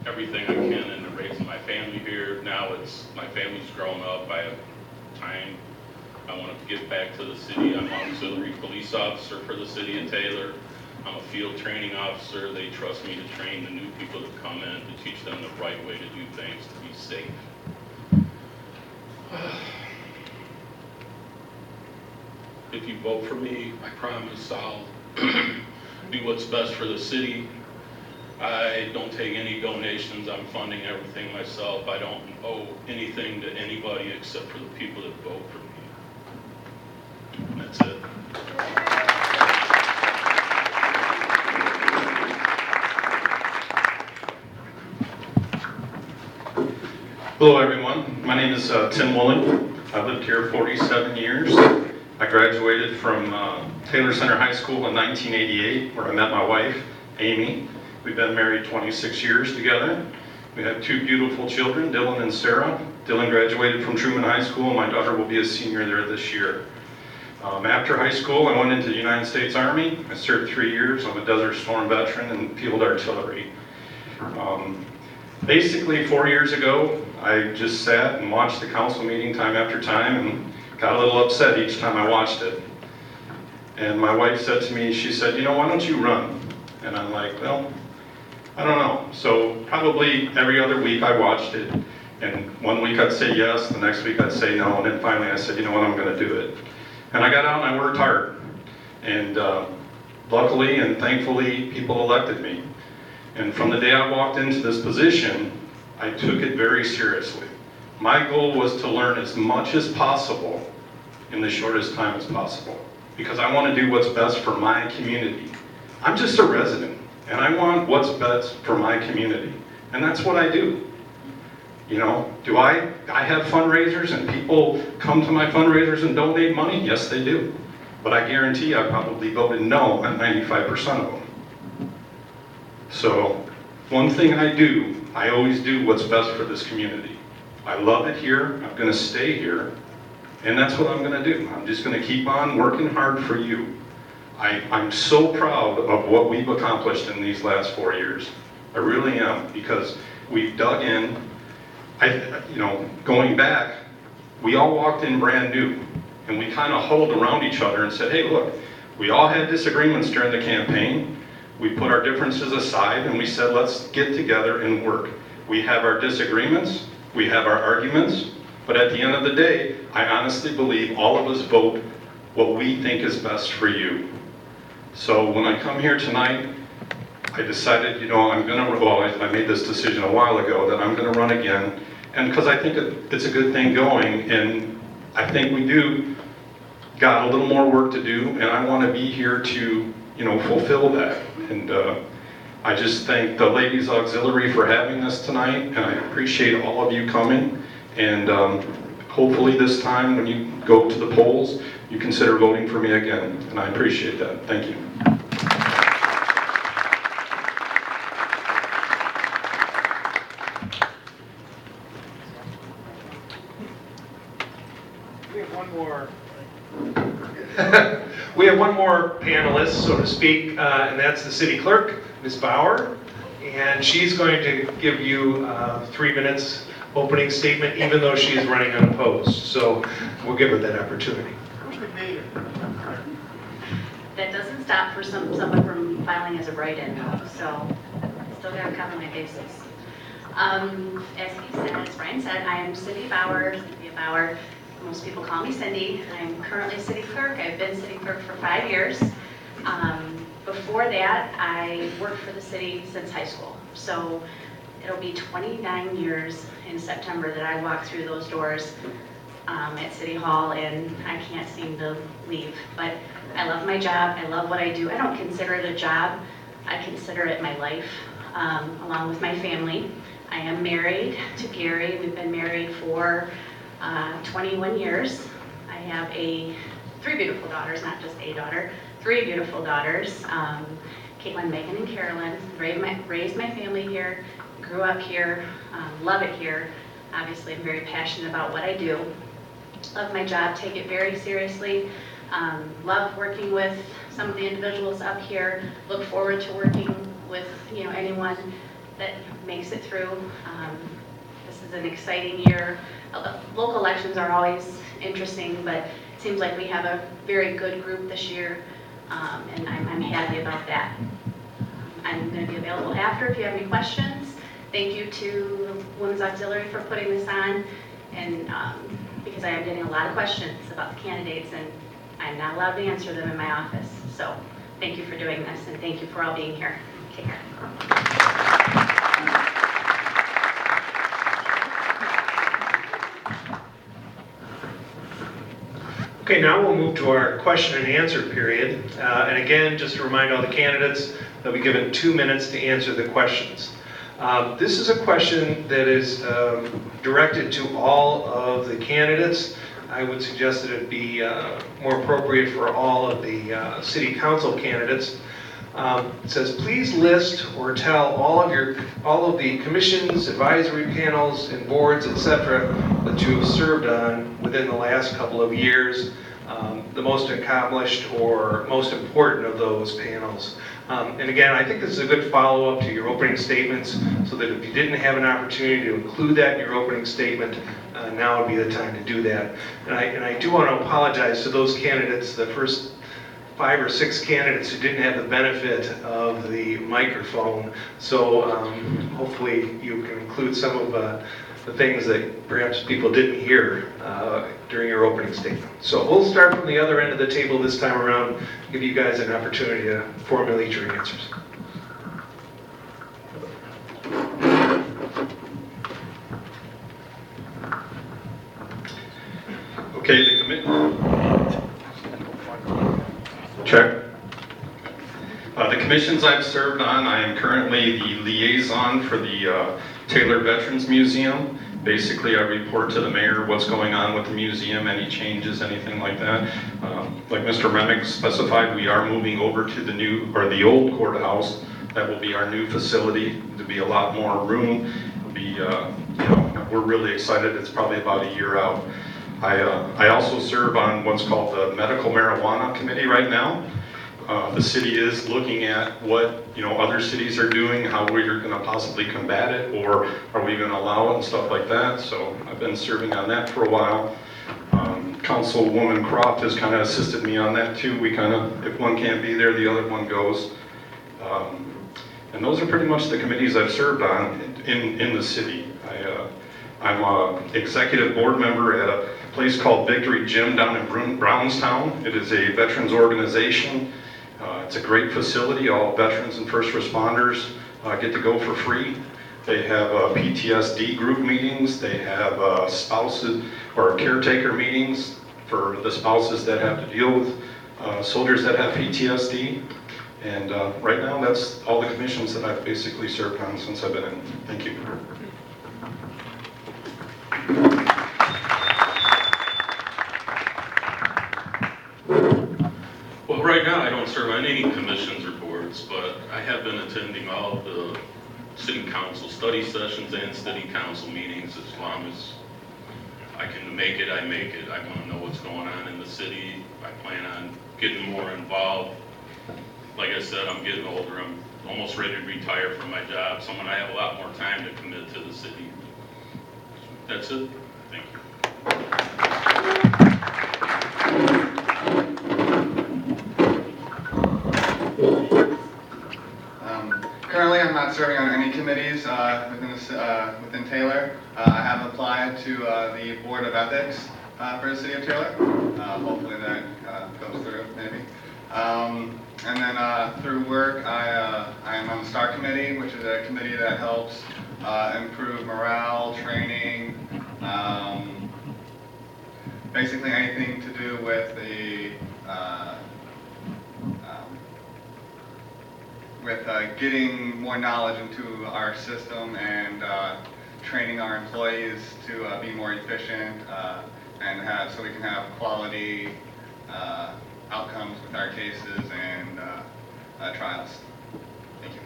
everything I can into raising my family here. Now my family's grown up. I have time. I want to give back to the city. I'm an auxiliary police officer for the city of Taylor. I'm a field training officer. They trust me to train the new people that come in, to teach them the right way to do things, to be safe. If you vote for me, I promise I'll do what's best for the city. I don't take any donations. I'm funding everything myself. I don't owe anything to anybody except for the people that vote for me. And that's it. Hello everyone, my name is Tim Mullen. I've lived here 47 years. I graduated from Taylor Center High School in 1988, where I met my wife, Amy. We've been married 26 years together. We have two beautiful children, Dylan and Sarah. Dylan graduated from Truman High School. My daughter will be a senior there this year. After high school, I went into the United States Army. I served 3 years. I'm a Desert Storm veteran in field artillery. Basically, 4 years ago, I just sat and watched the council meeting time after time and got a little upset each time I watched it. And my wife said to me, she said, you know, why don't you run? And I'm like, well, I don't know. So probably every other week I watched it. And one week I'd say yes, the next week I'd say no. And then finally I said, you know what, I'm gonna do it. And I got out and I worked hard. And luckily and thankfully, people elected me. And from the day I walked into this position, I took it very seriously. My goal was to learn as much as possible in the shortest time as possible, because I want to do what's best for my community. I'm just a resident, and I want what's best for my community, and that's what I do. You know, do I have fundraisers and people come to my fundraisers and donate money? Yes, they do. But I guarantee I probably voted no on 95% of them. So, one thing I do, I always do what's best for this community. I love it here, I'm gonna stay here, and that's what I'm gonna do. I'm just gonna keep on working hard for you. I'm so proud of what we've accomplished in these last 4 years. I really am, because we've dug in. You know, going back, we all walked in brand new, and we kind of huddled around each other and said, hey, look, we all had disagreements during the campaign. We put our differences aside and we said, let's get together and work. We have our disagreements, we have our arguments, but at the end of the day, I honestly believe all of us vote what we think is best for you. So when I come here tonight, I decided, you know, I made this decision a while ago that I'm gonna run again, and because I think it's a good thing going, and I think we do got a little more work to do, and I wanna be here to, you know, fulfill that. And I just thank the Ladies Auxiliary for having this tonight, and I appreciate all of you coming. And hopefully this time when you go to the polls, you consider voting for me again. And I appreciate that. Thank you. We have one more. We have one more panelist, so to speak, and that's the city clerk, Ms. Bauer, and she's going to give you 3 minutes opening statement, even though she is running unopposed. So we'll give her that opportunity. That doesn't stop for someone from filing as a write-in, so I still got to cover my bases. As he said, as Brian said, I am Cindy Bauer, Cynthia Bauer. Most people call me Cindy. I'm currently city clerk. I've been city clerk for 5 years. Before that, I worked for the city since high school. So it'll be 29 years in September that I walked through those doors at City Hall, and I can't seem to leave. But I love my job. I love what I do. I don't consider it a job. I consider it my life, along with my family. I am married to Gary. We've been married for 21 years. I have 3 beautiful daughters, not just a daughter, 3 beautiful daughters. Caitlin, Megan, and Carolyn. Raised my family here, grew up here, love it here. Obviously, I'm very passionate about what I do. Love my job, take it very seriously. Love working with some of the individuals up here. Look forward to working with anyone that makes it through. This is an exciting year. Local elections are always interesting, but it seems like we have a very good group this year, and I'm happy about that. I'm going to be available after if you have any questions. Thank you to Women's Auxiliary for putting this on, and because I am getting a lot of questions about the candidates, and I'm not allowed to answer them in my office. So thank you for doing this, and thank you for all being here. Take care. Okay, now we'll move to our question and answer period. And again, just to remind all the candidates, they'll be given 2 minutes to answer the questions. This is a question that is directed to all of the candidates. I would suggest that it be more appropriate for all of the city council candidates. It says, please list or tell all of the commissions, advisory panels, and boards, etc., that you have served on within the last couple of years. The most accomplished or most important of those panels. And again, I think this is a good follow-up to your opening statements, so that if you didn't have an opportunity to include that in your opening statement, now would be the time to do that. And I do want to apologize to those candidates, the first 5 or 6 candidates who didn't have the benefit of the microphone. So hopefully you can include some of the things that perhaps people didn't hear during your opening statement. So we'll start from the other end of the table this time around, give you guys an opportunity to formulate your answers. Okay, the check. The commissions I've served on, I am currently the liaison for the Taylor Veterans Museum. Basically, I report to the mayor what's going on with the museum, any changes, anything like that. Like Mr. Remick specified, we are moving over to the old courthouse. That will be our new facility. There'll be a lot more room. We're really excited. It's probably about a year out. I also serve on what's called the Medical Marijuana Committee right now. The city is looking at what other cities are doing, how we're going to possibly combat it, or are we going to allow it and stuff like that. So I've been serving on that for a while. Councilwoman Croft has kind of assisted me on that too. We kind of, if one can't be there, the other one goes. And those are pretty much the committees I've served on in the city. I'm an executive board member at a place called Victory Gym down in Brownstown. It is a veterans organization. It's a great facility. All veterans and first responders get to go for free. They have PTSD group meetings. They have spouses or caretaker meetings for the spouses that have to deal with soldiers that have PTSD. And right now, that's all the commissions that I've basically served on since I've been in. Thank you. Well, right now I don't serve on any commissions or boards, but I have been attending all of the city council study sessions and city council meetings. As long as I can make it, I make it. I want to know what's going on in the city. I plan on getting more involved. Like I said, I'm getting older. I'm almost ready to retire from my job, so I'm going to have a lot more time to commit to the city. That's it. Thank you. Currently, I'm not serving on any committees within Taylor. I have applied to the Board of Ethics for the City of Taylor. Hopefully that goes through, maybe. And then through work, I am on the STAR Committee, which is a committee that helps improve morale, training, basically anything to do with the getting more knowledge into our system and training our employees to be more efficient and so we can have quality outcomes with our cases and trials. Thank you.